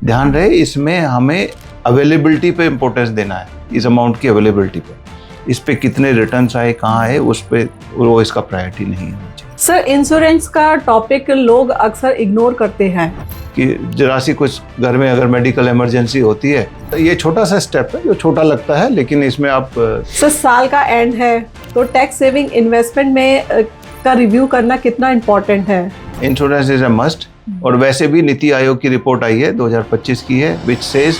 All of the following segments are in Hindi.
ध्यान रहे इसमें हमें अवेलेबिलिटी पे इम्पोर्टेंस देना है, इस अमाउंट की अवेलेबिलिटी पे, इस पे कितने रिटर्न्स आए, कहाँ है, उस पे वो इसका प्रायोरिटी नहीं है। सर, इंश्योरेंस का टॉपिक लोग अक्सर इग्नोर करते हैं कि जरा सी कुछ घर में अगर मेडिकल इमरजेंसी होती है तो ये छोटा सा स्टेप है जो छोटा लगता है, लेकिन इसमें आप सर साल का एंड है तो टैक्स सेविंग इन्वेस्टमेंट में का रिव्यू करना कितना इम्पोर्टेंट है। Insurance is a must. और वैसे भी नीति आयोग की रिपोर्ट आई है 2025 की है विच सेज।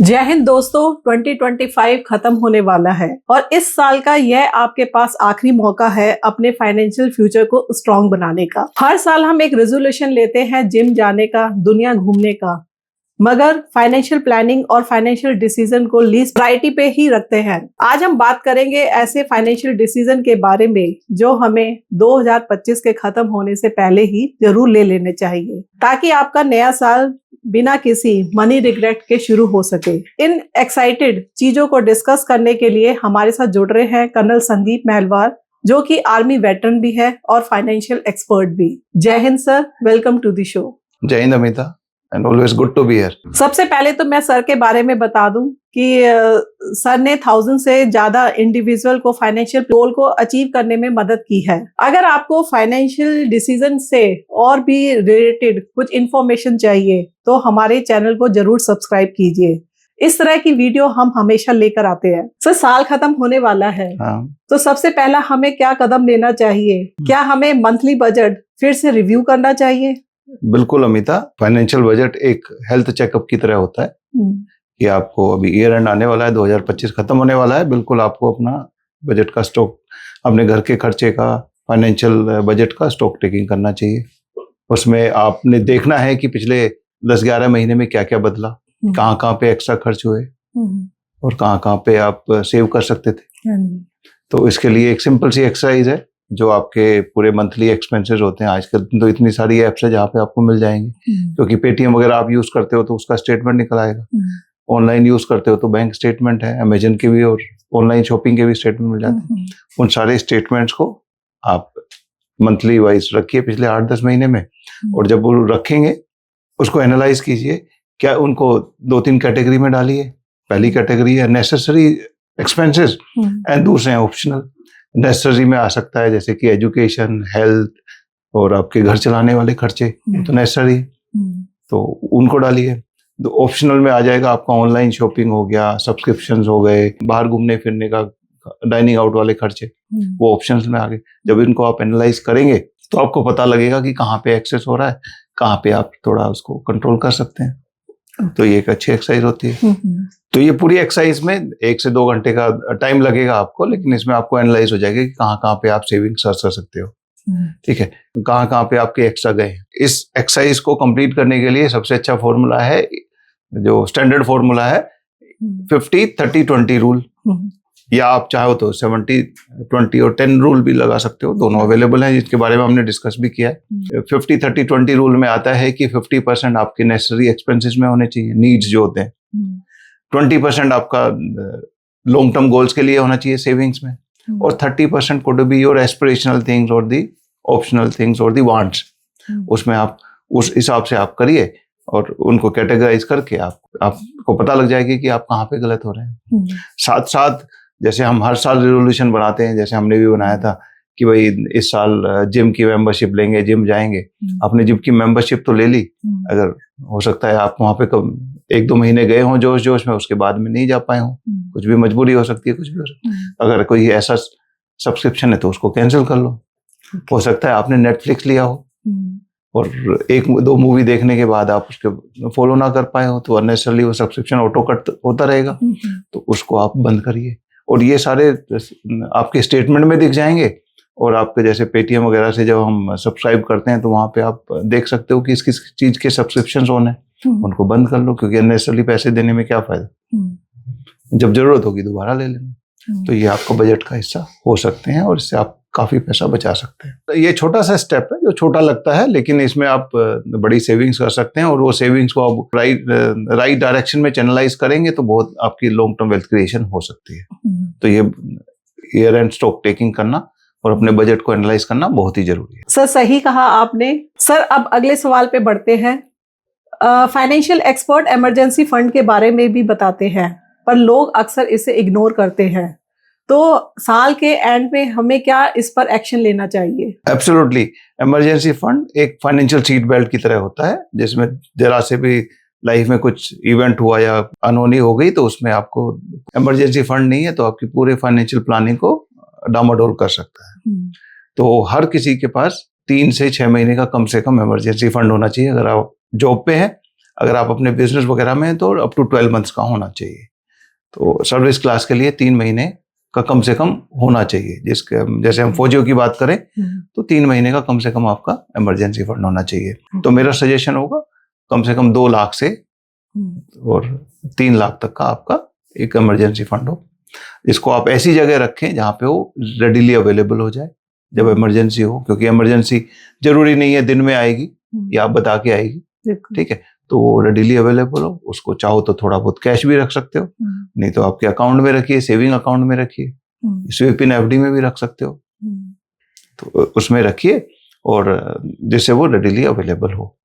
जय हिंद दोस्तों, 2025 खत्म होने वाला है और इस साल का यह आपके पास आखिरी मौका है अपने फाइनेंशियल फ्यूचर को स्ट्रॉन्ग बनाने का। हर साल हम एक रेजोल्यूशन लेते हैं जिम जाने का, दुनिया घूमने का, मगर फाइनेंशियल प्लानिंग और फाइनेंशियल डिसीजन को लीस्ट प्रायोरिटी पे ही रखते हैं। आज हम बात करेंगे ऐसे फाइनेंशियल डिसीजन के बारे में जो हमें 2025 के खत्म होने से पहले ही जरूर ले लेने चाहिए, ताकि आपका नया साल बिना किसी मनी रिग्रेट के शुरू हो सके। इन एक्साइटेड चीजों को डिस्कस करने के लिए हमारे साथ जुड़ रहे हैं कर्नल संदीप महलवार, जो कि आर्मी वेटरन भी है और फाइनेंशियल एक्सपर्ट भी। Jai Hind sir, welcome to the show. Jai Hind Amita, and always good to be here. सबसे पहले तो मैं सर के बारे में बता दूं कि सर ने 1000 से ज्यादा इंडिविजुअल को फाइनेंशियल गोल को अचीव करने में मदद की है। अगर आपको फाइनेंशियल डिसीजन से और भी रिलेटेड कुछ इंफॉर्मेशन चाहिए तो हमारे चैनल को जरूर सब्सक्राइब कीजिए। इस तरह की वीडियो हम हमेशा लेकर आते हैं। सर साल खत्म होने वाला है, तो सबसे पहला हमें क्या कदम लेना चाहिए? क्या हमें मंथली बजट फिर से रिव्यू करना चाहिए? बिल्कुल अमिता, फाइनेंशियल बजट एक हेल्थ चेकअप की तरह होता है कि आपको अभी ईयर एंड आने वाला है, 2025 खत्म होने वाला है। बिल्कुल आपको अपना बजट का स्टॉक, अपने घर के खर्चे का, फाइनेंशियल बजट का स्टॉक टेकिंग करना चाहिए। उसमें आपने देखना है कि पिछले 10-11 महीने में क्या क्या बदला, कहाँ पे एक्स्ट्रा खर्च हुए और कहाँ पे आप सेव कर सकते थे। तो इसके लिए एक सिंपल सी एक्सरसाइज है जो आपके पूरे मंथली एक्सपेंसेस होते हैं। आजकल तो इतनी सारी एप्स है जहाँ पे आपको मिल जाएंगे, क्योंकि पेटीएम वगैरह आप यूज करते हो तो उसका स्टेटमेंट निकल आएगा। ऑनलाइन यूज करते हो तो बैंक स्टेटमेंट है, अमेजन के भी और ऑनलाइन शॉपिंग के भी स्टेटमेंट मिल जाते हैं। उन सारे स्टेटमेंट्स को आप मंथली वाइज रखिए पिछले 8-10 महीने में, और जब वो रखेंगे उसको एनालाइज कीजिए। क्या उनको 2-3 कैटेगरी में डालिए। पहली कैटेगरी है नेसेसरी एक्सपेंसेस एंड दूसरे हैं ऑप्शनल। नेसेसरी में आ सकता है जैसे कि एजुकेशन, हेल्थ और आपके घर चलाने वाले खर्चे, तो नेसेसरी, तो उनको डालिए। तो ऑप्शनल में आ जाएगा आपका ऑनलाइन शॉपिंग हो गया, सब्सक्रिप्शंस हो गए, बाहर घूमने फिरने का, डाइनिंग आउट वाले खर्चे, वो ऑप्शंस में आ गए। जब इनको आप एनालाइज करेंगे तो आपको पता लगेगा कि कहाँ पे एक्सेस हो रहा है, कहाँ पे आप थोड़ा उसको कंट्रोल कर सकते हैं। तो ये एक अच्छी एक्सरसाइज होती है। तो ये पूरी एक्सरसाइज में 1 से 2 घंटे का टाइम लगेगा आपको, लेकिन इसमें आपको एनालाइज हो जाएगा कि कहाँ पे आप सेविंग सर्च कर सकते हो। ठीक है, कहाँ पे आपके एक्स्ट्रा गए। इस एक्सरसाइज को कंप्लीट करने के लिए सबसे अच्छा फॉर्मूला है, जो स्टैंडर्ड फॉर्मूला है 50-30-20 रूल, या आप चाहो तो 70-20 और 10 रूल भी लगा सकते हो। दोनों अवेलेबल हैं, जिसके बारे में हमने डिस्कस भी किया है। 50-30-20 रूल में आता है कि 50% आपके नेसेसरी एक्सपेंसेस में होने चाहिए, नीड्स जो होते हैं। 20% आपका लॉन्ग टर्म गोल्स के लिए होना चाहिए सेविंग्स में, और 30% could be your aspirational things और दी ऑप्शनल थिंग्स और दी वांट्स। उसमें आप उस हिसाब से आप करिए और उनको कैटेगराइज करके आपको पता लग जाएगी कि आप कहाँ पे गलत हो रहे हैं। साथ साथ जैसे हम हर साल रेजोल्यूशन बनाते हैं, जैसे हमने भी बनाया था कि भाई इस साल जिम की मेंबरशिप लेंगे, जिम जाएंगे। आपने जिम की मेंबरशिप तो ले ली, अगर हो सकता है आप वहाँ पे 1-2 महीने गए हों जोश में, उसके बाद में नहीं जा पाए हों, कुछ भी मजबूरी हो सकती है, कुछ भी हो सकता है। अगर कोई ऐसा सब्सक्रिप्शन है तो उसको कैंसिल कर लो। हो सकता है आपने नेटफ्लिक्स लिया हो और 1-2 मूवी देखने के बाद आप उसके फॉलो ना कर पाए हो, तो अननेसेसरली वो सब्सक्रिप्शन ऑटो कट होता रहेगा, तो उसको आप बंद करिए। और ये सारे आपके स्टेटमेंट में दिख जाएंगे, और आपके जैसे पेटीएम वगैरह से जब हम सब्सक्राइब करते हैं तो वहाँ पे आप देख सकते हो कि किस चीज के सब्सक्रिप्शन ऑन है, उनको बंद कर लो, क्योंकि अननेसेसरली पैसे देने में क्या फायदा। जब जरूरत होगी दोबारा ले लेना। तो ये आपका बजट का हिस्सा हो सकते हैं और इससे आप काफी पैसा बचा सकते हैं। ये छोटा सा स्टेप है जो छोटा लगता है, लेकिन इसमें आप बड़ी सेविंग्स कर सकते हैं, और वो सेविंग्स को आप राइट डायरेक्शन में चैनलाइज करेंगे तो बहुत आपकी लॉन्ग टर्म वेल्थ क्रिएशन हो सकती है। तो ये ईयर एंड स्टॉक टेकिंग करना और अपने बजट को एनालाइज करना बहुत ही जरूरी है। सर सही कहा आपने। सर अब अगले सवाल पे बढ़ते हैं। फाइनेंशियल एक्सपर्ट इमरजेंसी फंड के बारे में भी बताते हैं, पर लोग अक्सर इसे इग्नोर करते हैं। तो साल के एंड में हमें क्या इस पर एक्शन लेना चाहिए? एब्सोल्युटली, इमरजेंसी फंड एक फाइनेंशियल सीट बेल्ट की तरह होता है, जिसमें जरा से भी लाइफ में कुछ इवेंट हुआ या अनहोनी हो गई तो उसमें आपको इमरजेंसी फंड नहीं है तो आपकी पूरे फाइनेंशियल प्लानिंग को डामाडोल कर सकता है। तो हर किसी के पास 3 से 6 महीने का कम से कम इमरजेंसी फंड होना चाहिए। अगर आप जॉब पे हैं, अगर आप अपने बिजनेस वगैरह में हैं तो अप टू 12 मंथ्स का होना चाहिए। तो सर्विस क्लास के लिए 3 महीने का कम से कम होना चाहिए। जैसे हम फौजियों की बात करें तो 3 महीने का कम से कम आपका इमरजेंसी फंड होना चाहिए। तो मेरा सजेशन होगा कम से कम 2 लाख से और 3 लाख तक का आपका एक इमरजेंसी फंड हो। इसको आप ऐसी जगह रखें जहाँ पे वो रेडिली अवेलेबल हो जाए जब इमरजेंसी हो, क्योंकि इमरजेंसी जरूरी नहीं है दिन में आएगी या आप बता के आएगी, ठीक है। तो वो रेडिली अवेलेबल हो, उसको चाहो तो थोड़ा बहुत कैश भी रख सकते हो, नहीं तो आपके अकाउंट में रखिए, सेविंग अकाउंट में रखिए, स्वीप इन एफडी में भी रख सकते हो, तो उसमें रखिए और जिससे वो रेडिली अवेलेबल हो।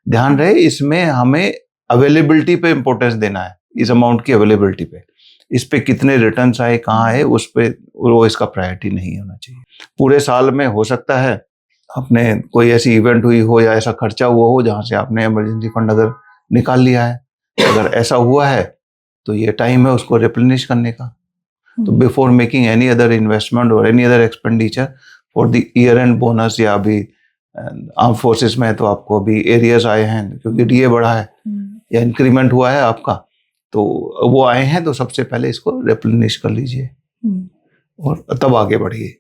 ध्यान रहे इसमें हमें अवेलेबिलिटी पे इंपॉर्टेंस देना है, इस अमाउंट की अवेलेबिलिटी पे, इस पे कितने रिटर्न्स आए, कहाँ है, उस पे वो इसका प्रायोरिटी नहीं होना चाहिए। पूरे साल में हो सकता है अपने कोई ऐसी इवेंट हुई हो या ऐसा खर्चा हुआ हो जहाँ से आपने इमरजेंसी फंड अगर निकाल लिया है, अगर ऐसा हुआ है तो ये टाइम है उसको रिप्लेनिश करने का। तो before making any other investment और any other expenditure for the year end bonus, या अभी आर्म फोर्सेस में तो आपको अभी एरियर्स आए हैं क्योंकि डीए बढ़ा है या इंक्रीमेंट हुआ है आपका, तो वो आए हैं, तो सबसे पहले इसको रिप्लेनिश कर लीजिए और तब आगे बढ़िए।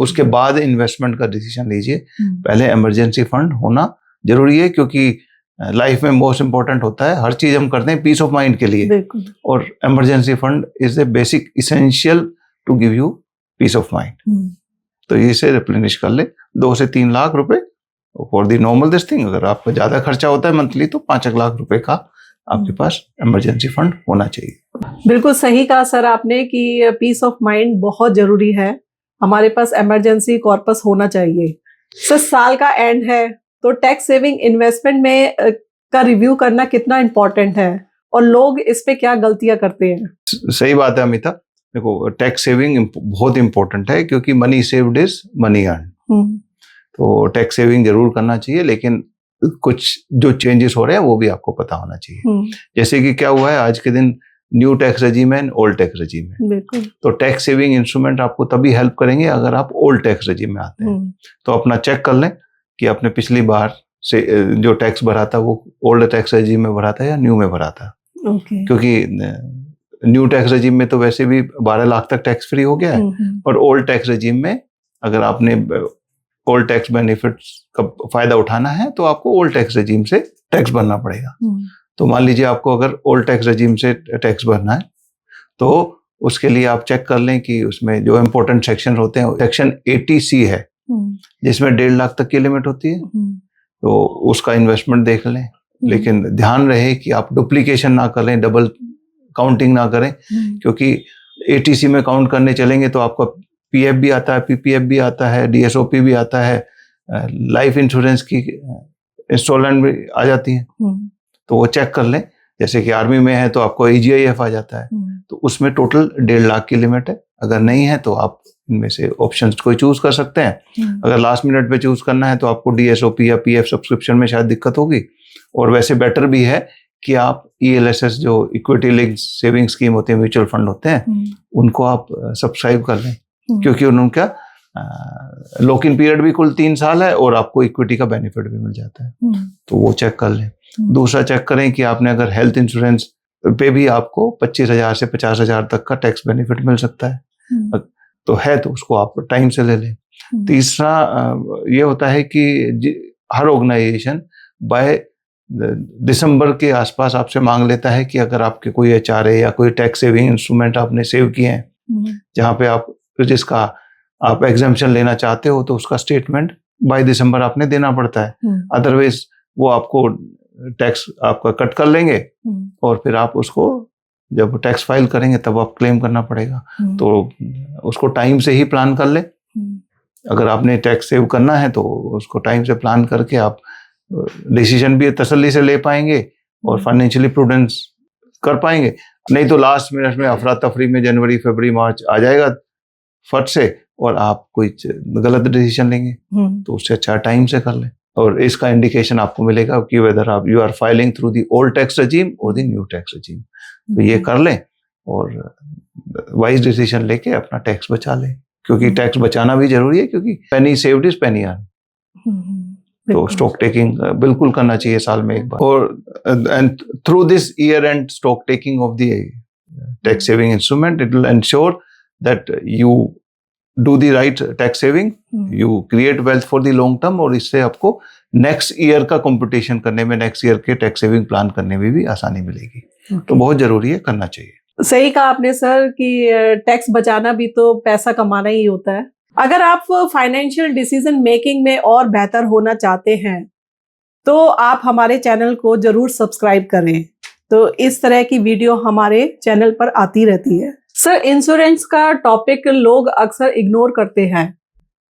उसके बाद इन्वेस्टमेंट का डिसीजन लीजिए। पहले इमरजेंसी फंड होना जरूरी है, क्योंकि लाइफ में मोस्ट इंपॉर्टेंट होता है, हर चीज हम करते हैं पीस ऑफ माइंड के लिए, और emergency fund is the basic essential to give you peace of mind. तो इसे रिप्लेनिश कर ले 2 से 3 लाख रुपए for the normal this thing. अगर आपका ज्यादा खर्चा होता है मंथली तो 5 लाख रुपए का आपके पास इमरजेंसी फंड होना चाहिए। बिल्कुल सही कहा सर आपने कि पीस ऑफ माइंड बहुत जरूरी है, हमारे पास इमरजेंसी कॉर्पस होना चाहिए। सर साल का एंड है तो टैक्स सेविंग इन्वेस्टमेंट में का रिव्यू करना कितना इम्पोर्टेंट है और लोग इस पे क्या गलतियां करते हैं? सही बात है अमिता, देखो टैक्स सेविंग बहुत इंपॉर्टेंट है, क्योंकि money saved is money earn. तो टैक्स सेविंग जरूर करना चाहिए, लेकिन कुछ जो चेंजेस हो रहे हैं वो भी आपको पता होना चाहिए। जैसे कि क्या हुआ है आज के दिन, न्यू टैक्स रेजिम है, ओल्ड टैक्स रेजिम है। तो टैक्स सेविंग इंस्ट्रूमेंट आपको तभी हेल्प करेंगे अगर आप ओल्ड टैक्स रेजिम में आते हैं। तो अपना चेक कर लें कि आपने पिछली बार से जो टैक्स भरा था वो ओल्ड टैक्स रेजिम में भरा था या न्यू में भरा था। क्योंकि न्यू टैक्स रेजिम में तो वैसे भी 12 लाख तक टैक्स फ्री हो गया है, और ओल्ड टैक्स रेजिम में अगर आपने ओल्ड टैक्स बेनिफिट्स का फायदा उठाना है तो आपको ओल्ड टैक्स रेजिम से टैक्स भरना पड़ेगा। तो मान लीजिए आपको अगर ओल्ड टैक्स रेजिम से टैक्स भरना है तो उसके लिए आप चेक कर लें कि उसमें जो इम्पोर्टेंट सेक्शन होते हैं, सेक्शन 80C है जिसमें 1.5 लाख तक की लिमिट होती है, तो उसका इन्वेस्टमेंट देख लें। लेकिन ध्यान रहे कि आप डुप्लीकेशन ना करें, डबल काउंटिंग ना करें, क्योंकि 80C में काउंट करने चलेंगे तो आपका पीएफ भी आता है, पीपीएफ भी आता है, डीएसओपी भी आता है, लाइफ इंश्योरेंस की इंस्टॉलमेंट भी आ जाती है। तो वो चेक कर लें। जैसे कि आर्मी में है तो आपको AGIF आ जाता है, तो उसमें टोटल 1.5 लाख की लिमिट है। अगर नहीं है तो आप इनमें से ऑप्शंस कोई चूज कर सकते हैं। अगर लास्ट मिनट पे चूज करना है तो आपको डीएसओपी या पीएफ सब्सक्रिप्शन में शायद दिक्कत होगी, और वैसे बेटर भी है कि आप ELSS जो इक्विटी लिंक्ड सेविंग स्कीम होते हैं, म्यूचुअल फंड होते हैं, उनको आप सब्सक्राइब कर लें, क्योंकि उनका लॉक इन पीरियड भी कुल 3 साल है और आपको इक्विटी का बेनिफिट भी मिल जाता है। तो वो चेक कर लें। दूसरा चेक करें कि आपने अगर हेल्थ इंश्योरेंस पे भी आपको 25,000 से 50,000 तक का टैक्स बेनिफिट मिल सकता है, तो है तो उसको आप टाइम से ले लें। तीसरा ये होता है कि हर ऑर्गेनाइजेशन बाय दिसंबर के आसपास आपसे मांग लेता है कि अगर आपके कोई HRA या कोई टैक्स सेविंग इंस्ट्रूमेंट आपने सेव किए हैं जहाँ पे आप जिसका आप एग्जेम्पशन लेना चाहते हो, तो उसका स्टेटमेंट बाय दिसंबर आपने देना पड़ता है। अदरवाइज वो आपको टैक्स आपका कट कर लेंगे और फिर आप उसको जब टैक्स फाइल करेंगे तब आप क्लेम करना पड़ेगा। तो उसको टाइम से ही प्लान कर ले। अगर आपने टैक्स सेव करना है तो उसको टाइम से प्लान करके आप डिसीजन भी तसल्ली से ले पाएंगे और फाइनेंशियली प्रूडेंस कर पाएंगे। नहीं तो लास्ट मिनट में अफरा तफरी में जनवरी फरवरी मार्च आ जाएगा फट से और आप कोई गलत डिसीजन लेंगे, तो उससे अच्छा टाइम से कर लें। और इसका इंडिकेशन आपको मिलेगा कि वेदर आप you are filing through the old tax regime और द न्यू टैक्स रजीम। तो ये कर लें और वाइज डिसीजन लेके अपना टैक्स बचा लें, क्योंकि टैक्स बचाना भी जरूरी है, क्योंकि पेनी सेव्ड इज पेनी अर्न। तो स्टॉक टेकिंग बिल्कुल करना चाहिए साल में एक बार। और and through this year and stock taking of the tax saving instrument it will ensure that you do the right tax saving, you create wealth for the long term, और इससे आपको नेक्स्ट ईयर का कंपटीशन करने में, नेक्स्ट ईयर के टैक्स सेविंग प्लान करने में भी आसानी मिलेगी। तो बहुत जरूरी है, करना चाहिए। सही कहा आपने सर कि टैक्स बचाना भी तो पैसा कमाना ही होता है। अगर आप फाइनेंशियल डिसीजन मेकिंग में और बेहतर होना चाहते हैं तो आप हमारे चैनल को जरूर सब्सक्राइब करें। तो इस तरह की वीडियो हमारे चैनल पर आती रहती है। सर, इंश्योरेंस का टॉपिक लोग अक्सर इग्नोर करते हैं,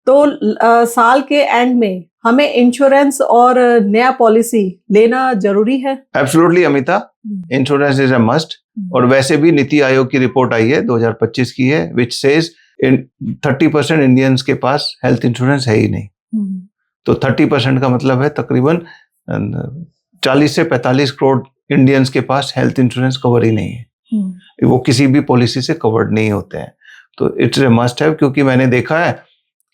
तो साल के एंड में हमें इंश्योरेंस और नया पॉलिसी लेना जरूरी है? Absolutely Amita, insurance is a must. और वैसे भी नीति आयोग की रिपोर्ट आई है 2025 की है, विच सेज 30% इंडियंस के पास हेल्थ इंश्योरेंस है ही नहीं। तो 30% का मतलब है तकरीबन 40 से 45 करोड़ इंडियंस के पास हेल्थ इंश्योरेंस कवर ही नहीं है, वो किसी भी पॉलिसी से कवर्ड नहीं होते हैं। तो इट्स ए मस्ट है, क्योंकि मैंने देखा है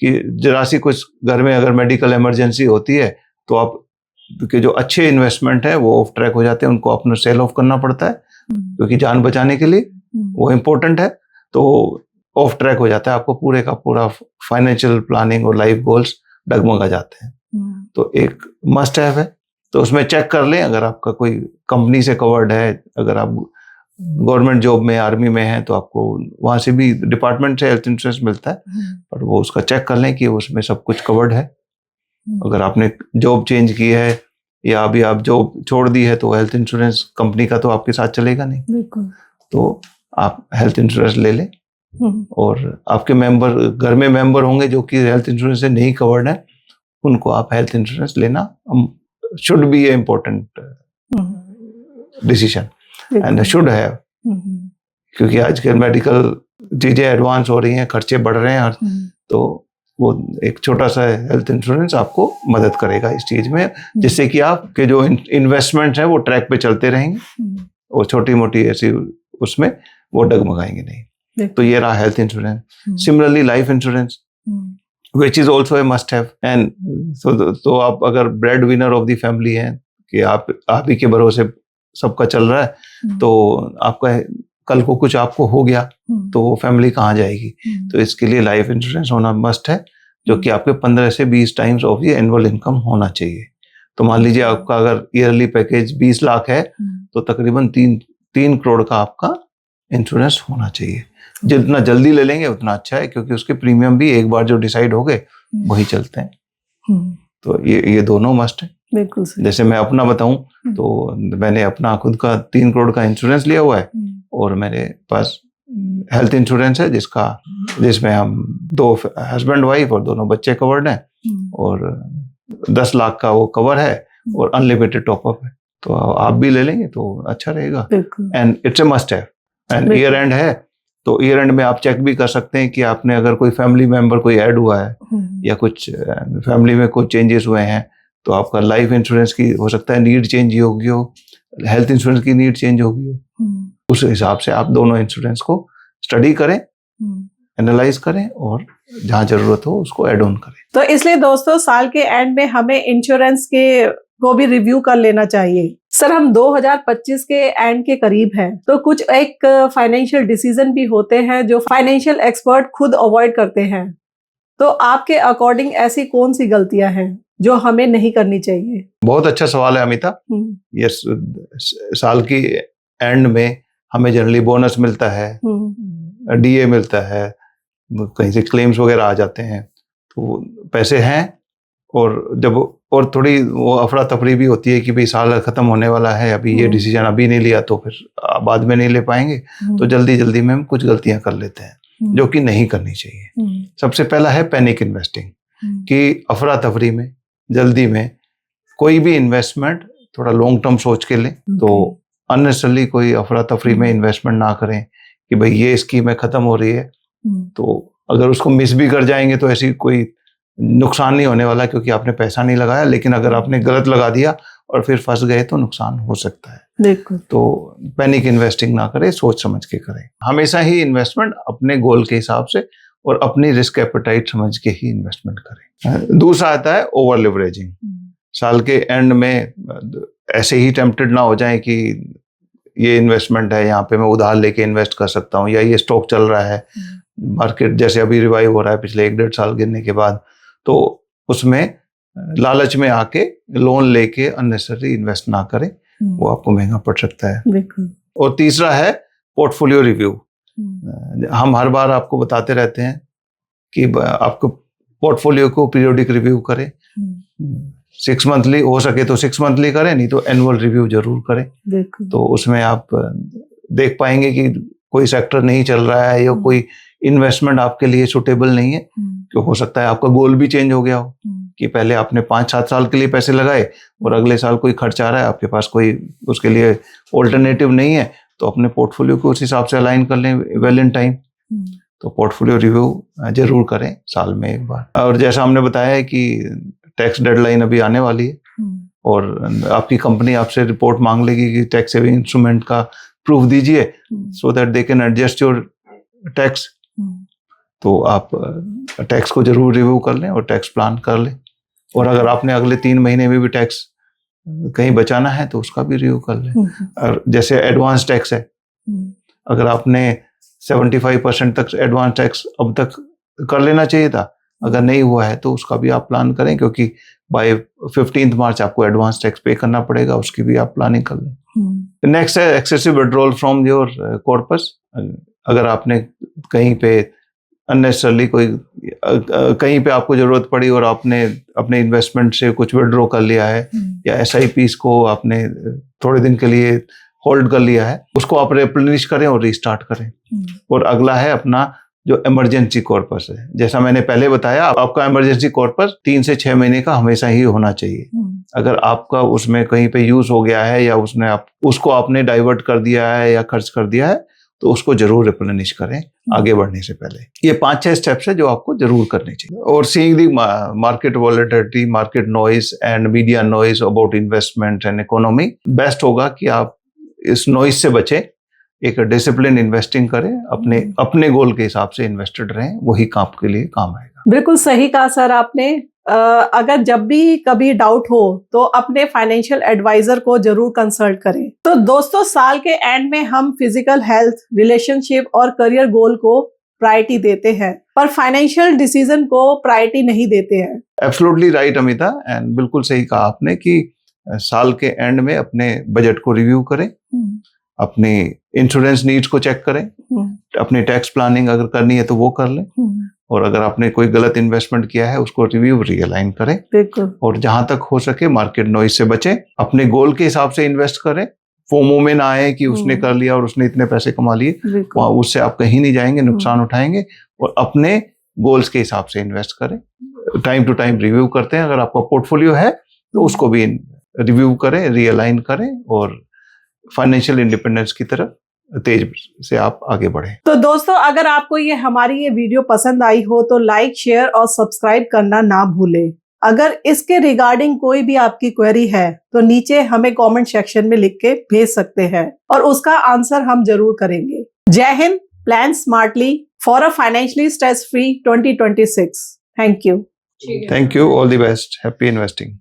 कि जरा सी कुछ घर में अगर मेडिकल इमरजेंसी होती है तो आप के जो अच्छे इन्वेस्टमेंट है वो ऑफ ट्रैक हो जाते हैं, उनको अपना सेल ऑफ करना पड़ता है, क्योंकि जान बचाने के लिए वो इम्पोर्टेंट है। तो ऑफ ट्रैक हो जाता है, आपको पूरे का पूरा फाइनेंशियल प्लानिंग और लाइफ गोल्स डगमगा जाते हैं। तो एक मस्ट हैव है, तो उसमें चेक कर लें अगर आपका कोई कंपनी से कवर्ड है, अगर आप गवर्नमेंट जॉब में, आर्मी में है, तो आपको वहां से भी डिपार्टमेंट से हेल्थ इंश्योरेंस मिलता है, पर वो उसका चेक कर लें कि उसमें सब कुछ कवर्ड है। अगर आपने जॉब चेंज की है या अभी आप जॉब छोड़ दी है तो हेल्थ इंश्योरेंस कंपनी का तो आपके साथ चलेगा नहीं, तो आप हेल्थ इंश्योरेंस ले लें। और आपके मेंबर, घर में मेंबर होंगे जो कि हेल्थ इंश्योरेंस से नहीं कवर्ड है, उनको आप हेल्थ इंश्योरेंस लेना should be A important decision and should have, क्योंकि आजकल मेडिकल चीजें एडवांस हो रही हैं, खर्चे बढ़ रहे हैं, तो वो एक छोटा सा हेल्थ इंश्योरेंस आपको मदद करेगा इस चीज में, जिससे कि आपके जो इन्वेस्टमेंट है वो ट्रैक पे चलते रहेंगे और छोटी मोटी ऐसी उसमें वो डगमगाएंगे नहीं। तो ये रहा health insurance. Similarly life insurance which is also a must have, and तो आप अगर bread winner of the family हैं कि आप ही के भरोसे सबका चल रहा है, तो आपका कल को कुछ आपको हो गया तो वो फैमिली कहाँ जाएगी? तो इसके लिए लाइफ इंश्योरेंस होना मस्ट है, जो कि आपके 15 से 20 टाइम्स ऑफ ये एनुअल इनकम होना चाहिए। तो मान लीजिए आपका अगर ईयरली पैकेज 20 लाख है तो तकरीबन 3 करोड़ का आपका इंश्योरेंस होना चाहिए। जितना जल्दी ले लेंगे उतना अच्छा है, क्योंकि उसके प्रीमियम भी एक बार जो डिसाइड हो गए वही चलते हैं। तो ये दोनों मस्ट है। बिल्कुल। जैसे मैं अपना बताऊं तो मैंने अपना खुद का 3 करोड़ का इंश्योरेंस लिया हुआ है, और मेरे पास हेल्थ इंश्योरेंस है जिसमें हम 2 हस्बैंड वाइफ और दोनों बच्चे कवर्ड हैं, और 10 लाख का वो कवर है और अनलिमिटेड टॉपअप है। तो आप भी ले लेंगे तो अच्छा रहेगा, एंड इट्स ए मस्ट है। एंड ईयर एंड है, तो ईयर एंड में आप चेक भी कर सकते हैं कि आपने अगर कोई फैमिली मेंबर कोई ऐड हुआ है या कुछ फैमिली में कुछ चेंजेस हुए हैं, तो आपका लाइफ इंश्योरेंस की हो सकता है नीड चेंज होगी हो, हेल्थ इंश्योरेंस की नीड चेंज होगी हो, उस हिसाब से आप दोनों इंश्योरेंस को स्टडी करें, एनालाइज करें और जहां जरूरत हो उसको एड ऑन करें। तो इसलिए दोस्तों, साल के एंड में हमें इंश्योरेंस के को भी रिव्यू कर लेना चाहिए। सर, हम 2025 के एंड के करीब हैं, तो कुछ एक फाइनेंशियल डिसीजन भी होते हैं जो फाइनेंशियल एक्सपर्ट खुद अवॉइड करते हैं। तो आपके अकॉर्डिंग ऐसी कौन सी गलतियां हैं जो हमें नहीं करनी चाहिए? बहुत अच्छा सवाल है अमिता। यस, साल की एंड में हमें जनरली बोनस मिलता है, डीए मिलता है, कहीं से क्लेम्स वगैरह आ जाते हैं, तो पैसे हैं, और थोड़ी वो अफरा तफरी भी होती है कि भाई साल खत्म होने वाला है, अभी ये डिसीजन अभी नहीं लिया तो फिर बाद में नहीं ले पाएंगे, तो जल्दी जल्दी में हम कुछ गलतियां कर लेते हैं जो कि नहीं करनी चाहिए। सबसे पहला है पैनिक इन्वेस्टिंग, कि अफरा तफरी में जल्दी में कोई भी इन्वेस्टमेंट थोड़ा लॉन्ग टर्म सोच के लें। तो अननेसेसरली कोई अफरा तफरी में इन्वेस्टमेंट ना करें कि भाई ये स्कीम है खत्म हो रही है, तो अगर उसको मिस भी कर जाएंगे तो ऐसी कोई नुकसान नहीं होने वाला, क्योंकि आपने पैसा नहीं लगाया। लेकिन अगर आपने गलत लगा दिया और फिर फंस गए तो नुकसान हो सकता है। बिल्कुल। तो पैनिक इन्वेस्टिंग ना करें, सोच समझ के करें। हमेशा ही इन्वेस्टमेंट अपने गोल के हिसाब से और अपनी रिस्क एपेटाइट समझ के ही इन्वेस्टमेंट करें। दूसरा आता है ओवर लिवरेजिंग। साल के एंड में ऐसे ही टेम्प्टेड ना हो जाए कि ये इन्वेस्टमेंट है, यहाँ पे मैं उधार लेके इन्वेस्ट कर सकता हूँ, या ये स्टॉक चल रहा है, मार्केट जैसे अभी रिवाइव हो रहा है पिछले 1-1.5 साल गिरने के बाद, तो उसमें लालच में आके लोन लेके अननेसेसरी इन्वेस्ट ना करें, वो आपको महंगा पड़ सकता है। बिल्कुल। और तीसरा है पोर्टफोलियो रिव्यू। हम हर बार आपको बताते रहते हैं कि आपको पोर्टफोलियो को पीरियोडिक रिव्यू करें। 6 मंथली हो सके तो 6 मंथली करें, नहीं तो एनुअल रिव्यू जरूर करें। तो उसमें आप देख पाएंगे कि कोई सेक्टर नहीं चल रहा है या कोई इन्वेस्टमेंट आपके लिए सुटेबल नहीं है। तो हो सकता है आपका गोल भी चेंज हो गया हो कि पहले आपने 5-7 साल के लिए पैसे लगाए और अगले साल कोई खर्च आ रहा है, आपके पास कोई उसके लिए ऑल्टरनेटिव नहीं है, तो अपने पोर्टफोलियो को उस हिसाब से अलाइन कर लें वेल इन टाइम। तो पोर्टफोलियो रिव्यू जरूर करें साल में एक बार। और जैसा हमने बताया है कि टैक्स डेडलाइन अभी आने वाली है और आपकी कंपनी आपसे रिपोर्ट मांग लेगी कि टैक्स सेविंग इंस्ट्रूमेंट का प्रूफ दीजिए, so that they can adjust your tax. तो आप टैक्स को जरूर रिव्यू कर लें और टैक्स प्लान कर लें। और अगर आपने अगले 3 महीने में भी टैक्स कहीं बचाना है तो उसका भी रिव्यू कर लें। और जैसे एडवांस टैक्स है, अगर आपने 75% तक एडवांस टैक्स अब तक कर लेना चाहिए था, अगर नहीं हुआ है तो उसका भी आप प्लान करें, क्योंकि बाय 15 मार्च आपको एडवांस टैक्स पे करना पड़ेगा, उसकी भी आप प्लानिंग कर लें। नेक्स्ट है excessive withdrawal from your corpus. अगर आपने कहीं पे अननेसेसरली कहीं पे आपको जरूरत पड़ी और आपने अपने इन्वेस्टमेंट से कुछ विड्रॉ कर लिया है, या SIPs को आपने थोड़े दिन के लिए होल्ड कर लिया है, उसको आप रिप्लेनिश करें और रीस्टार्ट करें। और अगला है अपना जो इमरजेंसी कॉर्पस है। जैसा मैंने पहले बताया, आपका इमरजेंसी कॉर्पस 3 से 6 महीने का हमेशा ही होना चाहिए। अगर आपका उसमें कहीं पे यूज हो गया है या उसको आपने डाइवर्ट कर दिया है या खर्च कर दिया है, तो उसको जरूर रिप्लेनिश करें आगे बढ़ने से पहले। ये 5-6 स्टेप्स है जो आपको जरूर करने चाहिए। और seeing the market volatility, market noise and media noise about investment and economy, best होगा कि आप इस नॉइज से बचें, एक डिसिप्लिन इन्वेस्टिंग करें, अपने गोल के हिसाब से इन्वेस्टेड रहें, वही आपके लिए काम आएगा। बिल्कुल सही कहा सर आपने। अगर जब भी कभी डाउट हो तो अपने फाइनेंशियल एडवाइजर को जरूर कंसल्ट करें। तो दोस्तों, साल के एंड में हम फिजिकल हेल्थ, रिलेशनशिप और करियर गोल को प्रायोरिटी देते हैं, पर फाइनेंशियल डिसीजन को प्रायोरिटी नहीं देते हैं। एब्सोल्युटली राइट अमिता, एंड बिल्कुल सही कहा आपने कि साल के एंड में अपने बजट को रिव्यू करें, अपनी इंश्योरेंस नीड्स को चेक करें, अपनी टैक्स प्लानिंग अगर करनी है तो वो कर लें, और अगर आपने कोई गलत इन्वेस्टमेंट किया है उसको रिव्यू रियलाइन करें। बिल्कुल। और जहां तक हो सके मार्केट नॉइज से बचें, अपने गोल के हिसाब से इन्वेस्ट करें, फोमो में ना आए कि उसने कर लिया और उसने इतने पैसे कमा लिए, उससे आप कहीं नहीं जाएंगे, नुकसान उठाएंगे। और अपने गोल्स के हिसाब से इन्वेस्ट करें, टाइम टू टाइम रिव्यू करते हैं। अगर आपका पोर्टफोलियो है तो उसको भी रिव्यू करें, रियलाइन करें, और फाइनेंशियल इंडिपेंडेंस की तरफ तेज से आप आगे बढ़े। तो दोस्तों, अगर आपको हमारी ये वीडियो पसंद आई हो तो लाइक, शेयर और सब्सक्राइब करना ना भूलें। अगर इसके रिगार्डिंग कोई भी आपकी क्वेरी है तो नीचे हमें कमेंट सेक्शन में लिख के भेज सकते हैं और उसका आंसर हम जरूर करेंगे। जय Hind, plan smartly for a financially stress free 2026। Thank you. All the best, happy investing.